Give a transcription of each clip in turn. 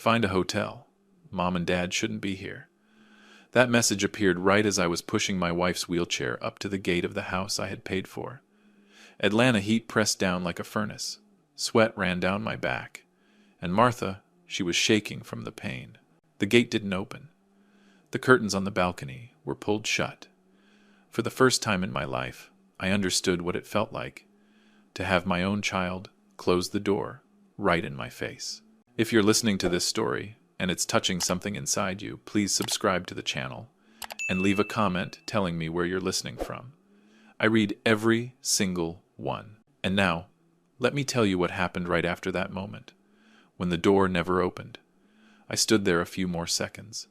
Find a hotel. Mom and Dad shouldn't be here. That message appeared right as I was pushing my wife's wheelchair up to the gate of the house I had paid for. Atlanta heat pressed down like a furnace. Sweat ran down my back. And Martha, she was shaking from the pain. The gate didn't open. The curtains on the balcony were pulled shut. For the first time in my life, I understood what it felt like to have my own child close the door right in my face. If you're listening to this story and it's touching something inside you, please subscribe to the channel and leave a comment telling me where you're listening from. I read every single one. And now, let me tell you what happened right after that moment, when the door never opened. I stood there a few more seconds,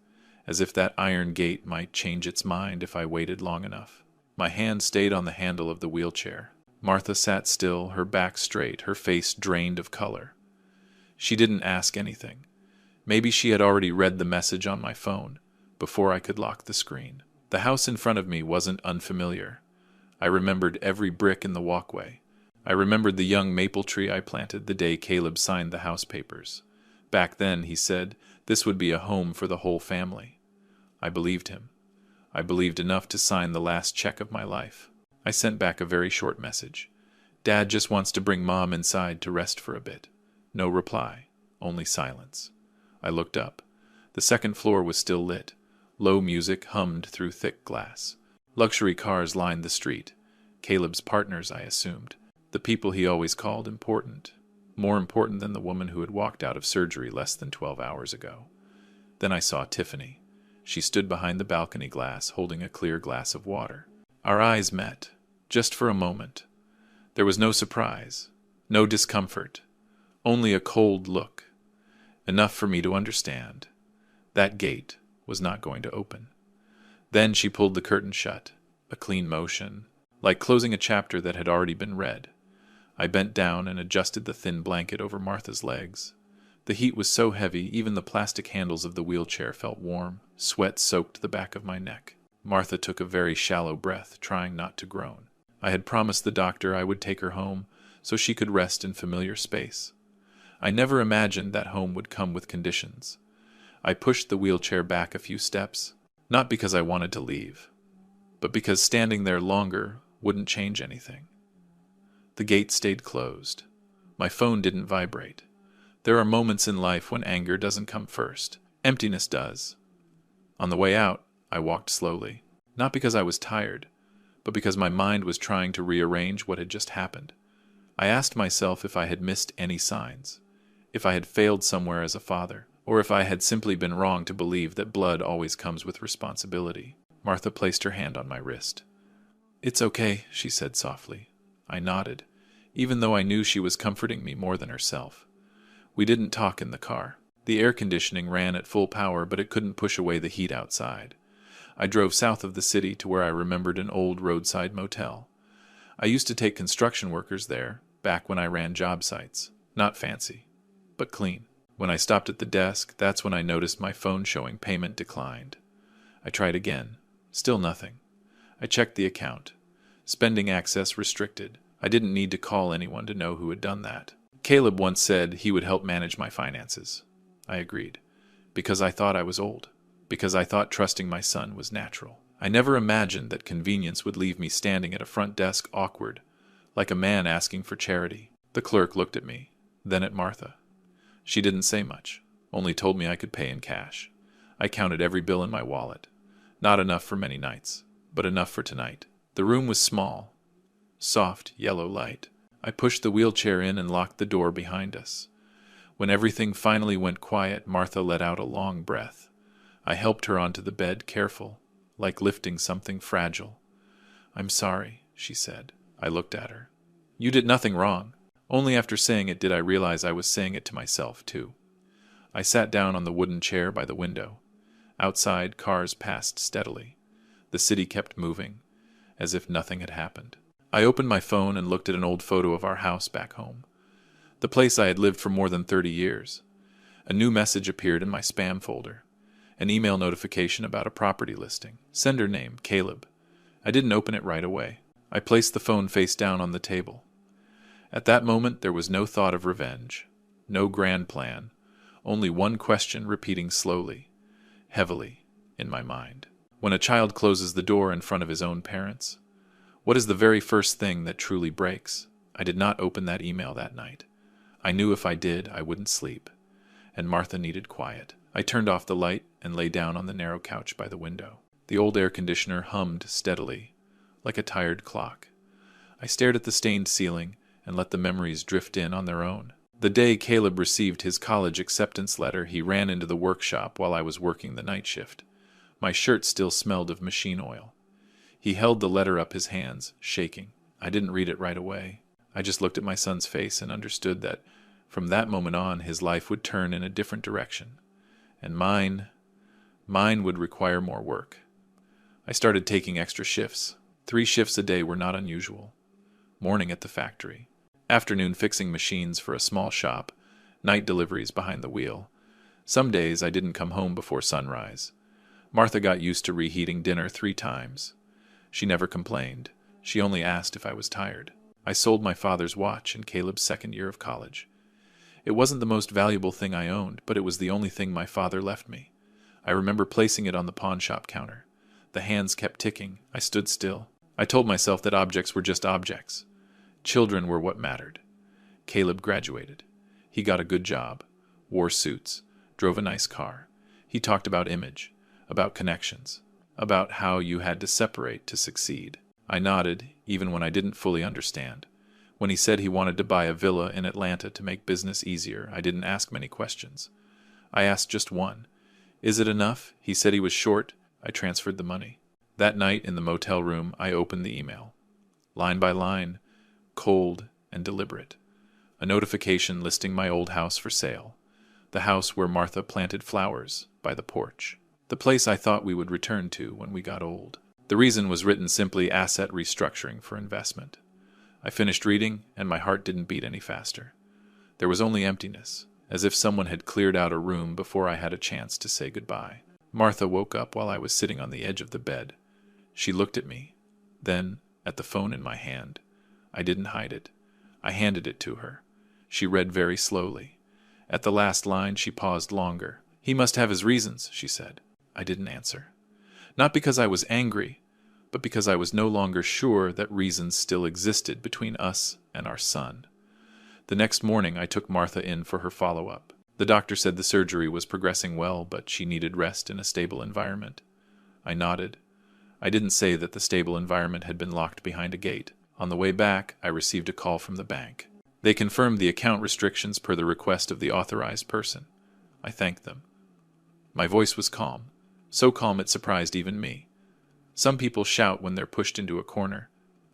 as if that iron gate might change its mind if I waited long enough. My hand stayed on the handle of the wheelchair. Martha sat still, her back straight, her face drained of color. She didn't ask anything. Maybe she had already read the message on my phone before I could lock the screen. The house in front of me wasn't unfamiliar. I remembered every brick in the walkway. I remembered the young maple tree I planted the day Caleb signed the house papers. Back then, he said, this would be a home for the whole family. I believed him. I believed enough to sign the last check of my life. I sent back a very short message. Dad just wants to bring Mom inside to rest for a bit. No reply, only silence. I looked up. The second floor was still lit. Low music hummed through thick glass. Luxury cars lined the street. Caleb's partners, I assumed. The people he always called important. More important than the woman who had walked out of surgery less than 12 hours ago. Then I saw Tiffany. She stood behind the balcony glass, holding a clear glass of water. Our eyes met, just for a moment. There was no surprise, no discomfort, only a cold look. Enough for me to understand. That gate was not going to open. Then she pulled the curtain shut, a clean motion, like closing a chapter that had already been read. I bent down and adjusted the thin blanket over Martha's legs. The heat was so heavy, even the plastic handles of the wheelchair felt warm. Sweat soaked the back of my neck. Martha took a very shallow breath, trying not to groan. I had promised the doctor I would take her home so she could rest in familiar space. I never imagined that home would come with conditions. I pushed the wheelchair back a few steps, not because I wanted to leave, but because standing there longer wouldn't change anything. The gate stayed closed. My phone didn't vibrate. There are moments in life when anger doesn't come first. Emptiness does. On the way out, I walked slowly, not because I was tired, but because my mind was trying to rearrange what had just happened. I asked myself if I had missed any signs, if I had failed somewhere as a father, or if I had simply been wrong to believe that blood always comes with responsibility. Martha placed her hand on my wrist. "It's okay," she said softly. I nodded, even though I knew she was comforting me more than herself. We didn't talk in the car. The air conditioning ran at full power, but it couldn't push away the heat outside. I drove south of the city to where I remembered an old roadside motel. I used to take construction workers there, back when I ran job sites. Not fancy, but clean. When I stopped at the desk, that's when I noticed my phone showing payment declined. I tried again. Still nothing. I checked the account. Spending access restricted. I didn't need to call anyone to know who had done that. Caleb once said he would help manage my finances. I agreed. Because I thought I was old. Because I thought trusting my son was natural. I never imagined that convenience would leave me standing at a front desk awkward, like a man asking for charity. The clerk looked at me, then at Martha. She didn't say much, only told me I could pay in cash. I counted every bill in my wallet. Not enough for many nights, but enough for tonight. The room was small. Soft, yellow light. I pushed the wheelchair in and locked the door behind us. When everything finally went quiet, Martha let out a long breath. I helped her onto the bed, careful, like lifting something fragile. "I'm sorry," she said. I looked at her. "You did nothing wrong." Only after saying it did I realize I was saying it to myself, too. I sat down on the wooden chair by the window. Outside, cars passed steadily. The city kept moving, as if nothing had happened. I opened my phone and looked at an old photo of our house back home. The place I had lived for more than 30 years. A new message appeared in my spam folder. An email notification about a property listing. Sender name, Caleb. I didn't open it right away. I placed the phone face down on the table. At that moment, there was no thought of revenge. No grand plan. only one question repeating slowly, heavily, in my mind. When a child closes the door in front of his own parents, what is the very first thing that truly breaks? I did not open that email that night. I knew if I did, I wouldn't sleep, and Martha needed quiet. I turned off the light and lay down on the narrow couch by the window. The old air conditioner hummed steadily, like a tired clock. I stared at the stained ceiling and let the memories drift in on their own. The day Caleb received his college acceptance letter, he ran into the workshop while I was working the night shift. My shirt still smelled of machine oil. He held the letter up his hands, shaking. I didn't read it right away. I just looked at my son's face and understood that from that moment on his life would turn in a different direction. And mine would require more work. I started taking extra shifts. 3 shifts a day were not unusual. Morning at the factory, afternoon fixing machines for a small shop, night deliveries behind the wheel. Some days I didn't come home before sunrise. Martha got used to reheating dinner 3 times. She never complained. She only asked if I was tired. I sold my father's watch in Caleb's 2nd year of college. It wasn't the most valuable thing I owned, but it was the only thing my father left me. I remember placing it on the pawn shop counter. The hands kept ticking. I stood still. I told myself that objects were just objects. Children were what mattered. Caleb graduated. He got a good job, wore suits, drove a nice car. He talked about image, about connections, about how you had to separate to succeed. I nodded, even when I didn't fully understand. When he said he wanted to buy a villa in Atlanta to make business easier, I didn't ask many questions. I asked just one. Is it enough? He said he was short. I transferred the money. That night in the motel room, I opened the email. Line by line, cold and deliberate. A notification listing my old house for sale. The house where Martha planted flowers by the porch. The place I thought we would return to when we got old. The reason was written simply asset restructuring for investment. I finished reading, and my heart didn't beat any faster. There was only emptiness, as if someone had cleared out a room before I had a chance to say goodbye. Martha woke up while I was sitting on the edge of the bed. She looked at me, then at the phone in my hand. I didn't hide it. I handed it to her. She read very slowly. At the last line, she paused longer. He must have his reasons, she said. I didn't answer. Not because I was angry, but because I was no longer sure that reasons still existed between us and our son. The next morning, I took Martha in for her follow-up. The doctor said the surgery was progressing well, but she needed rest in a stable environment. I nodded. I didn't say that the stable environment had been locked behind a gate. On the way back, I received a call from the bank. They confirmed the account restrictions per the request of the authorized person. I thanked them. My voice was calm, so calm it surprised even me. Some people shout when they're pushed into a corner.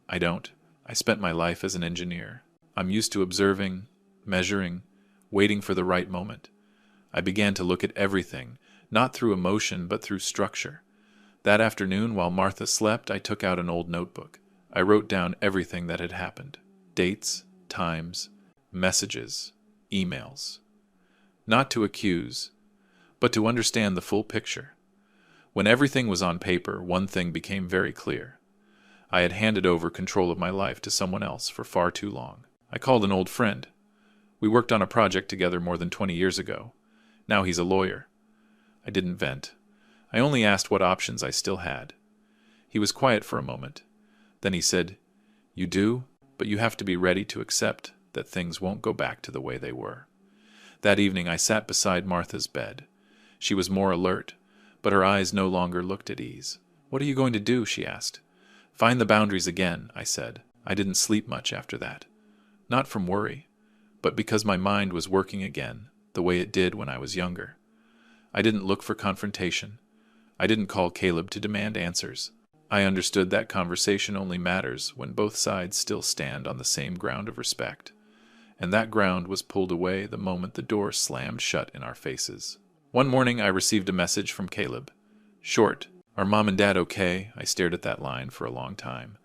I don't. I spent my life as an engineer. I'm used to observing, measuring, waiting for the right moment. I began to look at everything, not through emotion but through structure. That afternoon, while Martha slept, I took out an old notebook. I wrote down everything that had happened. Dates, times, messages, emails. Not to accuse, but to understand the full picture. When everything was on paper, one thing became very clear. I had handed over control of my life to someone else for far too long. I called an old friend. We worked on a project together more than 20 years ago. Now he's a lawyer. I didn't vent. I only asked what options I still had. He was quiet for a moment. Then he said, "You do, but you have to be ready to accept that things won't go back to the way they were." That evening I sat beside Martha's bed. She was more alert, but her eyes no longer looked at ease. "What are you going to do?" she asked. "Find the boundaries again," I said. I didn't sleep much after that. Not from worry, but because my mind was working again, the way it did when I was younger. I didn't look for confrontation. I didn't call Caleb to demand answers. I understood that conversation only matters when both sides still stand on the same ground of respect. And that ground was pulled away the moment the door slammed shut in our faces. One morning I received a message from Caleb. Short, "Are Mom and Dad okay?" I stared at that line for a long time.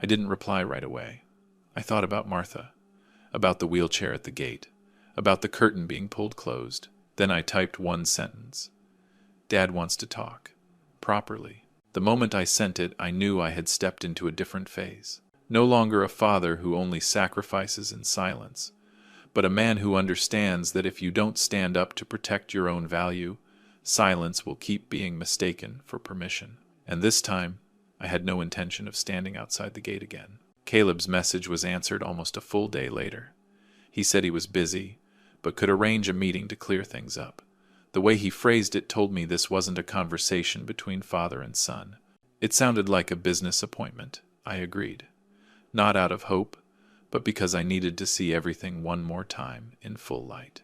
I didn't reply right away. I thought about Martha, about the wheelchair at the gate, about the curtain being pulled closed. Then I typed one sentence. "Dad wants to talk. Properly." The moment I sent it, I knew I had stepped into a different phase. No longer a father who only sacrifices in silence, but a man who understands that if you don't stand up to protect your own value, silence will keep being mistaken for permission. And this time, I had no intention of standing outside the gate again. Caleb's message was answered almost a full day later. He said he was busy, but could arrange a meeting to clear things up. The way he phrased it told me this wasn't a conversation between father and son. It sounded like a business appointment. I agreed. Not out of hope, but because I needed to see everything one more time in full light.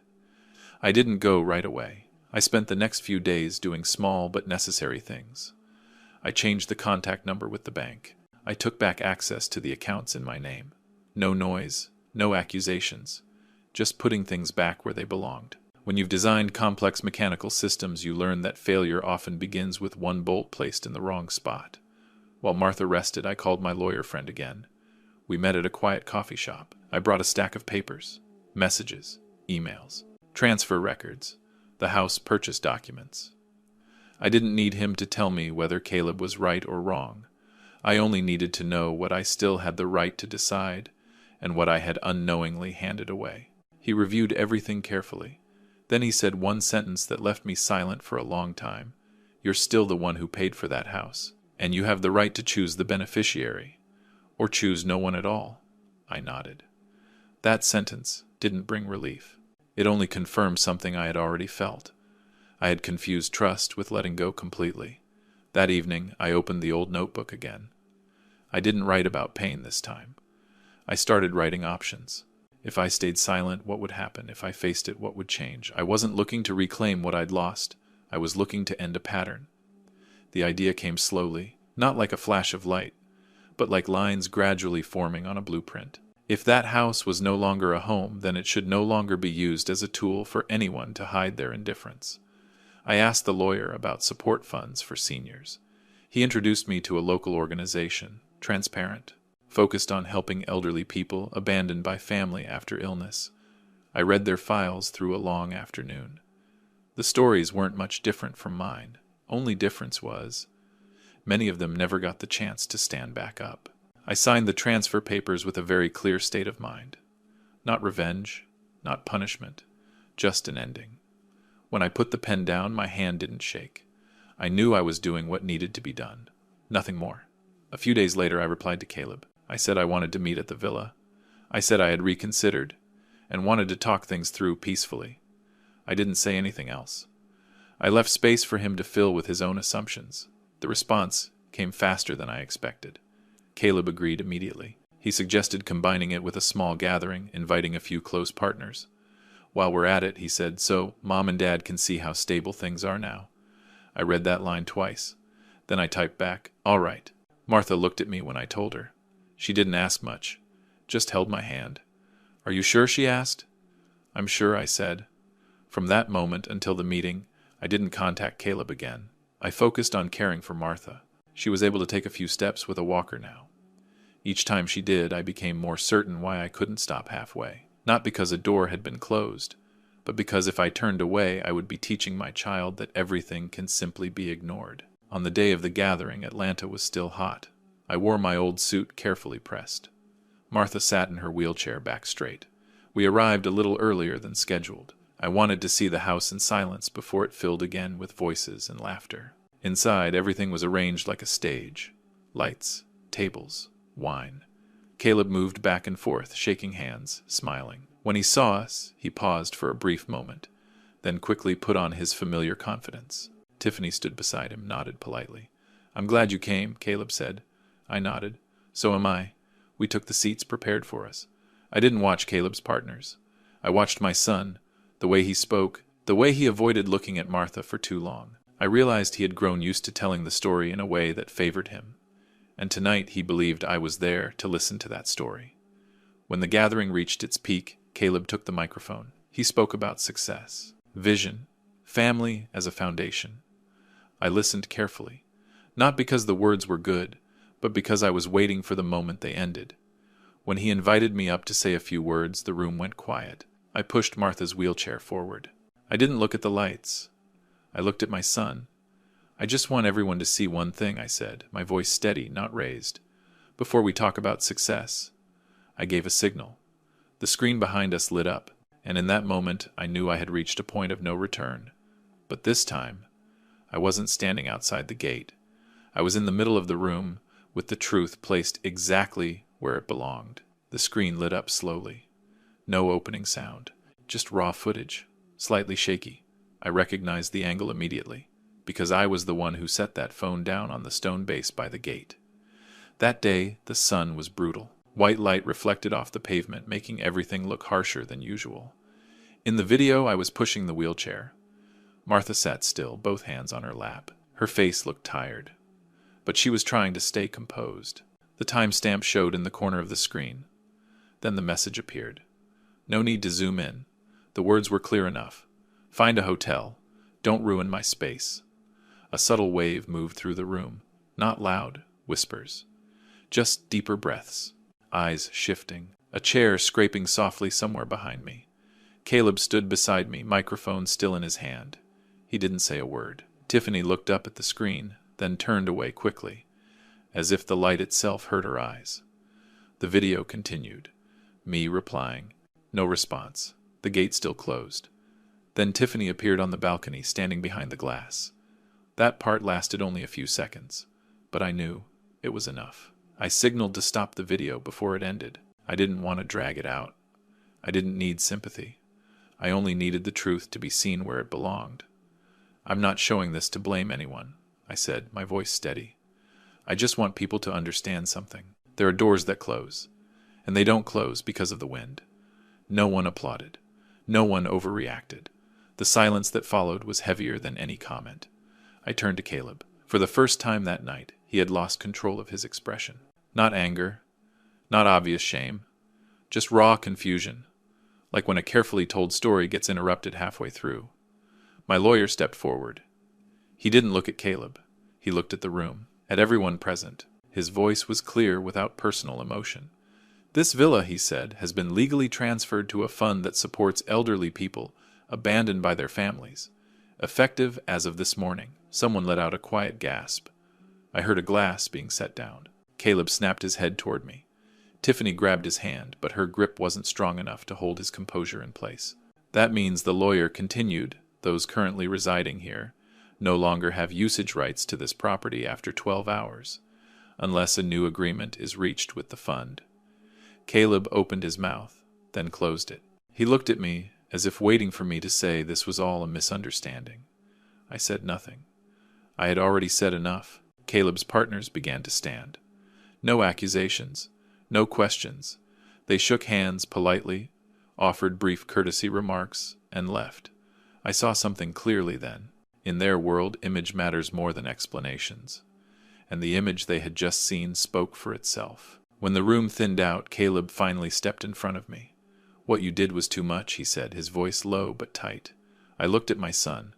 I didn't go right away. I spent the next few days doing small but necessary things. I changed the contact number with the bank. I took back access to the accounts in my name. No noise, no accusations, just putting things back where they belonged. When you've designed complex mechanical systems, you learn that failure often begins with one bolt placed in the wrong spot. While Martha rested, I called my lawyer friend again. We met at a quiet coffee shop. I brought a stack of papers, messages, emails, transfer records, the house purchase documents. I didn't need him to tell me whether Caleb was right or wrong. I only needed to know what I still had the right to decide and what I had unknowingly handed away. He reviewed everything carefully. Then he said one sentence that left me silent for a long time. "You're still the one who paid for that house, and you have the right to choose the beneficiary, or choose no one at all." I nodded. That sentence didn't bring relief. It only confirmed something I had already felt. I had confused trust with letting go completely. That evening, I opened the old notebook again. I didn't write about pain this time. I started writing options. If I stayed silent, what would happen? If I faced it, what would change? I wasn't looking to reclaim what I'd lost. I was looking to end a pattern. The idea came slowly, not like a flash of light, but like lines gradually forming on a blueprint. If that house was no longer a home, then it should no longer be used as a tool for anyone to hide their indifference. I asked the lawyer about support funds for seniors. He introduced me to a local organization, transparent, focused on helping elderly people abandoned by family after illness. I read their files through a long afternoon. The stories weren't much different from mine. Only difference was, many of them never got the chance to stand back up. I signed the transfer papers with a very clear state of mind. Not revenge, not punishment, just an ending. When I put the pen down, my hand didn't shake. I knew I was doing what needed to be done. Nothing more. A few days later, I replied to Caleb. I said I wanted to meet at the villa. I said I had reconsidered and wanted to talk things through peacefully. I didn't say anything else. I left space for him to fill with his own assumptions. The response came faster than I expected. Caleb agreed immediately. He suggested combining it with a small gathering, inviting a few close partners. While we're at it, he said, "So Mom and Dad can see how stable things are now." I read that line twice. Then I typed back, "All right." Martha looked at me when I told her. She didn't ask much, just held my hand. "Are you sure?" she asked. "I'm sure," I said. From that moment until the meeting, I didn't contact Caleb again. I focused on caring for Martha. She was able to take a few steps with a walker now. Each time she did, I became more certain why I couldn't stop halfway. Not because a door had been closed, but because if I turned away, I would be teaching my child that everything can simply be ignored. On the day of the gathering, Atlanta was still hot. I wore my old suit carefully pressed. Martha sat in her wheelchair back straight. We arrived a little earlier than scheduled. I wanted to see the house in silence before it filled again with voices and laughter. Inside, everything was arranged like a stage. Lights, tables, wine. Caleb moved back and forth, shaking hands, smiling. When he saw us, he paused for a brief moment, then quickly put on his familiar confidence. Tiffany stood beside him, nodded politely. "I'm glad you came," Caleb said. I nodded. "So am I." We took the seats prepared for us. I didn't watch Caleb's partners. I watched my son, the way he spoke, the way he avoided looking at Martha for too long. I realized he had grown used to telling the story in a way that favored him. And tonight he believed I was there to listen to that story. When the gathering reached its peak, Caleb took the microphone. He spoke about success, vision, family as a foundation. I listened carefully, not because the words were good, but because I was waiting for the moment they ended. When he invited me up to say a few words, the room went quiet. I pushed Martha's wheelchair forward. I didn't look at the lights. I looked at my son. "I just want everyone to see one thing," I said, my voice steady, not raised. "Before we talk about success." I gave a signal. The screen behind us lit up. and in that moment I knew I had reached a point of no return. But this time, I wasn't standing outside the gate. I was in the middle of the room, with the truth placed exactly where it belonged. The screen lit up slowly. No opening sound, just raw footage, slightly shaky. I recognized the angle immediately, because I was the one who set that phone down on the stone base by the gate. That day, the sun was brutal. White light reflected off the pavement, making everything look harsher than usual. In the video, I was pushing the wheelchair. Martha sat still, both hands on her lap. Her face looked tired, but she was trying to stay composed. The timestamp showed in the corner of the screen. Then the message appeared. No need to zoom in. The words were clear enough. Find a hotel. Don't ruin my space. A subtle wave moved through the room. Not loud whispers. Just deeper breaths. Eyes shifting. A chair scraping softly somewhere behind me. Caleb stood beside me, microphone still in his hand. He didn't say a word. Tiffany looked up at the screen, then turned away quickly, as if the light itself hurt her eyes. The video continued. Me replying. No response. The gate still closed. Then Tiffany appeared on the balcony, standing behind the glass. That part lasted only a few seconds, but I knew it was enough. I signaled to stop the video before it ended. I didn't want to drag it out. I didn't need sympathy. I only needed the truth to be seen where it belonged. I'm not showing this to blame anyone, I said, my voice steady. I just want people to understand something. There are doors that close, and they don't close because of the wind. No one applauded. No one overreacted. The silence that followed was heavier than any comment. I turned to Caleb. For the first time that night, he had lost control of his expression. Not anger, not obvious shame, just raw confusion, like when a carefully told story gets interrupted halfway through. My lawyer stepped forward. He didn't look at Caleb. He looked at the room, at everyone present. His voice was clear without personal emotion. This villa, he said, has been legally transferred to a fund that supports elderly people abandoned by their families. Effective as of this morning. Someone let out a quiet gasp. I heard a glass being set down. Caleb snapped his head toward me. Tiffany grabbed his hand, but her grip wasn't strong enough to hold his composure in place. That means, the lawyer continued, those currently residing here no longer have usage rights to this property after 12 hours, unless a new agreement is reached with the fund. Caleb opened his mouth, then closed it. He looked at me as if waiting for me to say this was all a misunderstanding. I said nothing. I had already said enough. Caleb's partners began to stand. No accusations, no questions. They shook hands politely, offered brief courtesy remarks, and left. I saw something clearly then. In their world, image matters more than explanations. And the image they had just seen spoke for itself. When the room thinned out, Caleb finally stepped in front of me. What you did was too much, he said, his voice low but tight. I looked at my son.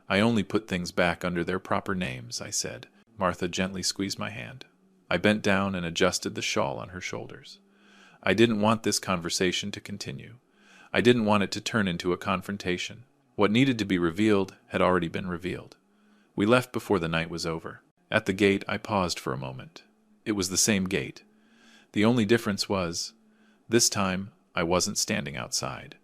I only put things back under their proper names, I said. Martha gently squeezed my hand. I bent down and adjusted the shawl on her shoulders. I didn't want this conversation to continue. I didn't want it to turn into a confrontation. What needed to be revealed had already been revealed. We left before the night was over. At the gate, I paused for a moment. It was the same gate. The only difference was, this time, I wasn't standing outside.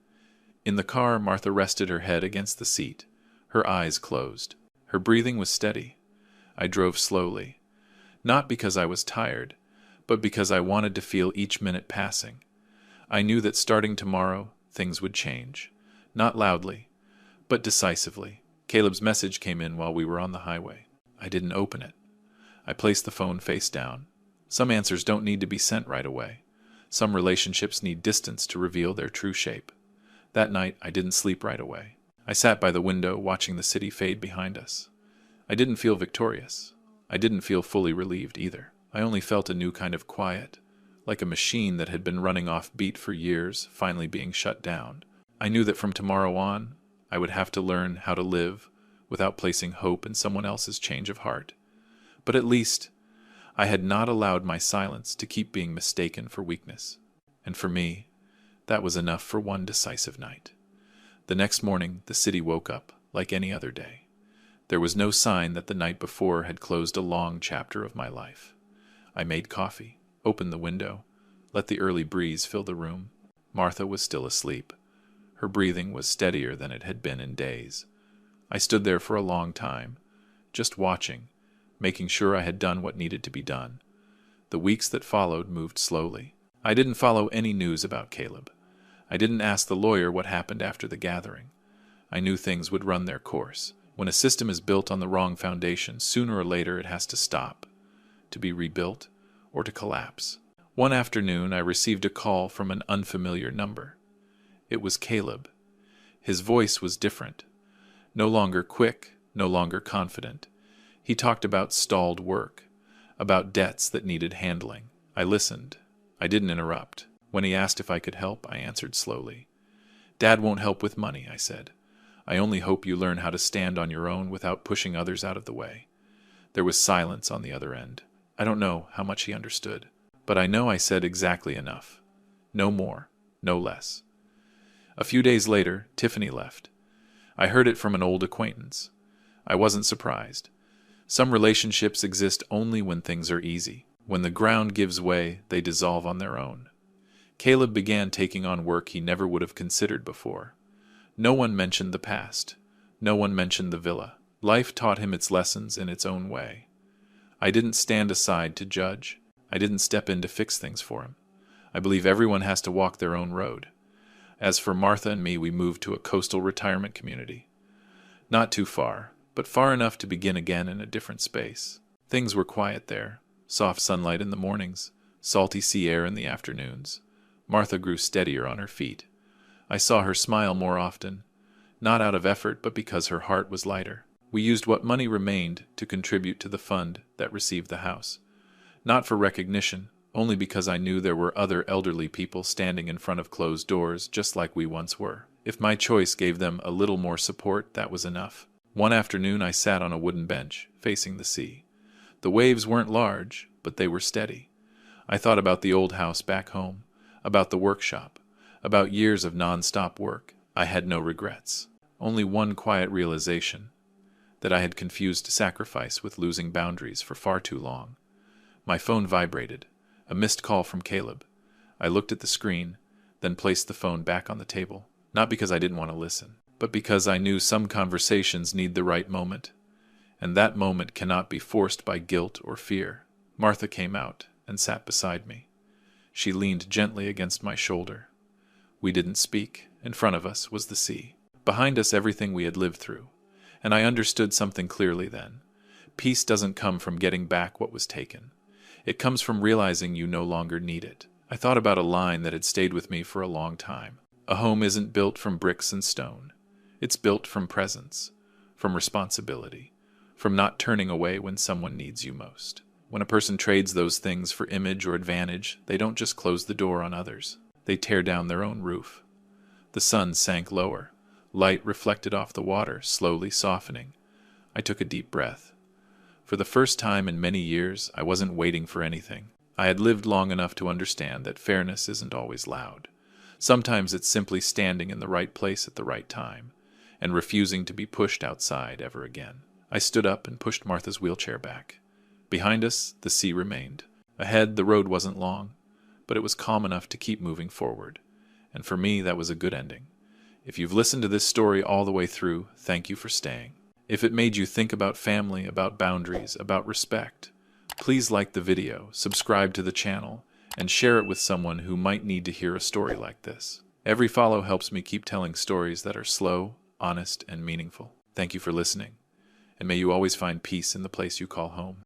In the car, Martha rested her head against the seat, her eyes closed. Her breathing was steady. I drove slowly. Not because I was tired, but because I wanted to feel each minute passing. I knew that starting tomorrow, things would change. Not loudly, but decisively. Caleb's message came in while we were on the highway. I didn't open it. I placed the phone face down. Some answers don't need to be sent right away. Some relationships need distance to reveal their true shape. That night, I didn't sleep right away. I sat by the window, watching the city fade behind us. I didn't feel victorious. I didn't feel fully relieved either. I only felt a new kind of quiet, like a machine that had been running off beat for years, finally being shut down. I knew that from tomorrow on, I would have to learn how to live without placing hope in someone else's change of heart. But at least, I had not allowed my silence to keep being mistaken for weakness. And for me, that was enough for one decisive night. The next morning, the city woke up like any other day. There was no sign that the night before had closed a long chapter of my life. I made coffee, opened the window, let the early breeze fill the room. Martha was still asleep. Her breathing was steadier than it had been in days. I stood there for a long time, just watching, making sure I had done what needed to be done. The weeks that followed moved slowly. I didn't follow any news about Caleb. I didn't ask the lawyer what happened after the gathering. I knew things would run their course. When a system is built on the wrong foundation, sooner or later it has to stop, to be rebuilt, or to collapse. One afternoon, I received a call from an unfamiliar number. It was Caleb. His voice was different. No longer quick, no longer confident. He talked about stalled work, about debts that needed handling. I listened. I didn't interrupt. When he asked if I could help, I answered slowly. "Dad won't help with money," I said. "I only hope you learn how to stand on your own without pushing others out of the way." There was silence on the other end. I don't know how much he understood, but I know I said exactly enough. No more, no less. A few days later, Tiffany left. I heard it from an old acquaintance. I wasn't surprised. Some relationships exist only when things are easy. When the ground gives way, they dissolve on their own. Caleb began taking on work he never would have considered before. No one mentioned the past. No one mentioned the villa. Life taught him its lessons in its own way. I didn't stand aside to judge. I didn't step in to fix things for him. I believe everyone has to walk their own road. As for Martha and me, we moved to a coastal retirement community. Not too far, but far enough to begin again in a different space. Things were quiet there. Soft sunlight in the mornings, salty sea air in the afternoons. Martha grew steadier on her feet. I saw her smile more often, not out of effort, but because her heart was lighter. We used what money remained to contribute to the fund that received the house. Not for recognition, only because I knew there were other elderly people standing in front of closed doors just like we once were. If my choice gave them a little more support, that was enough. One afternoon I sat on a wooden bench, facing the sea. The waves weren't large, but they were steady. I thought about the old house back home, about the workshop, about years of non-stop work. I had no regrets. Only one quiet realization, that I had confused sacrifice with losing boundaries for far too long. My phone vibrated, a missed call from Caleb. I looked at the screen, then placed the phone back on the table, not because I didn't want to listen, but because I knew some conversations need the right moment, and that moment cannot be forced by guilt or fear. Martha came out and sat beside me. She leaned gently against my shoulder. We didn't speak. In front of us was the sea. Behind us, everything we had lived through. And I understood something clearly then. Peace doesn't come from getting back what was taken. It comes from realizing you no longer need it. I thought about a line that had stayed with me for a long time. A home isn't built from bricks and stone. It's built from presence, from responsibility, from not turning away when someone needs you most. When a person trades those things for image or advantage, they don't just close the door on others. They tear down their own roof. The sun sank lower. Light reflected off the water, slowly softening. I took a deep breath. For the first time in many years, I wasn't waiting for anything. I had lived long enough to understand that fairness isn't always loud. Sometimes it's simply standing in the right place at the right time, and refusing to be pushed outside ever again. I stood up and pushed Martha's wheelchair back. Behind us, the sea remained. Ahead, the road wasn't long, but it was calm enough to keep moving forward. And for me, that was a good ending. If you've listened to this story all the way through, thank you for staying. If it made you think about family, about boundaries, about respect, please like the video, subscribe to the channel, and share it with someone who might need to hear a story like this. Every follow helps me keep telling stories that are slow, honest, and meaningful. Thank you for listening, and may you always find peace in the place you call home.